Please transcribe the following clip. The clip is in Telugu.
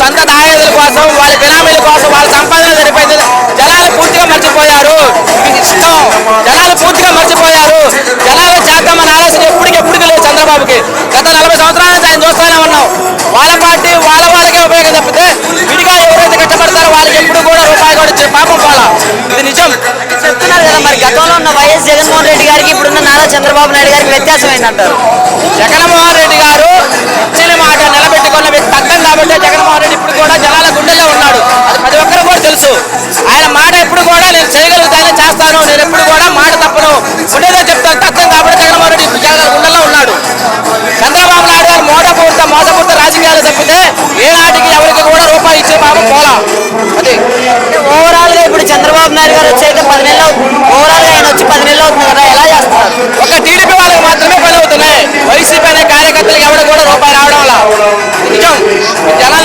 సొంత దాయాదుల కోసం, వాళ్ళ బినామీల కోసం, వాళ్ళ సంపాదన సరిపోయింది. జనాలు పూర్తిగా మర్చిపోయారు. ఇష్టం జనాలు పూర్తిగా మర్చిపోయారు. జనాలు చేద్దామని ఆలోచన ఎప్పటికెప్పుడు లేదు చంద్రబాబుకి. గత 40 సంవత్సరాల నుంచి ఆయన చూస్తూనే ఉన్నాం. వాళ్ళ పార్టీ వాళ్ళకే ఉపయోగం తప్పితే విడిగా ఎవరైతే కష్టపడతారో వాళ్ళకి ఎప్పుడు కూడా రూపాయి కూడా ఇచ్చే పాపం పోలా. ఇది నిజం. చెప్తున్నారు కదా, మరి గతంలో ఉన్న వైఎస్ జగన్మోహన్ రెడ్డి గారికి ఇప్పుడున్న నారా చంద్రబాబు నాయుడు గారికి వ్యత్యాసం ఏంటంటారు? జగన్మోహన్ రెడ్డి గారు ఇచ్చిన మాట నిలబెట్టుకున్న వ్యక్తి తగ్గం కాబట్టి జగన్మోహన్ రెడ్డి ఇప్పుడు కూడా జనాల గుండెల్లో ఉన్నాడు. అది ప్రతి ఒక్కరు కూడా తెలుసు. ఆయన మాట ఎప్పుడు కూడా నేను చేయగలుగుతాను, చేస్తాను, నేను ఎప్పుడు కూడా మాట తప్పను, ఉండేదే చెప్తాను తగ్గం కాబట్టి జగన్మోహన్ రెడ్డి ఇప్పుడు జగన్ గుండెల్లో ఉన్నాడు. చంద్రబాబు నాయుడు గారు మోసపూరిత రాజకీయాలు తప్పితే ఏ నాటికి ఎవరికి కూడా రూపాయి ఇచ్చే పాపం పోలా. అది ఓవరాల్ గా ఇప్పుడు చంద్రబాబు నాయుడు గారు వచ్చి అయితే 10 నెలలు ఓవరాల్ గా ఆయన వచ్చి 10 నెలలు అవుతుంది కదా, ఎలా చేస్తున్నారు? ఒక టీడీపీ వాళ్ళకి మాత్రమే పని అవుతున్నాయి. వైసీపీ అనే కార్యకర్తలకు ఎవరు కూడా రూపాయి రావడం వల్ల నిజం. జనాలు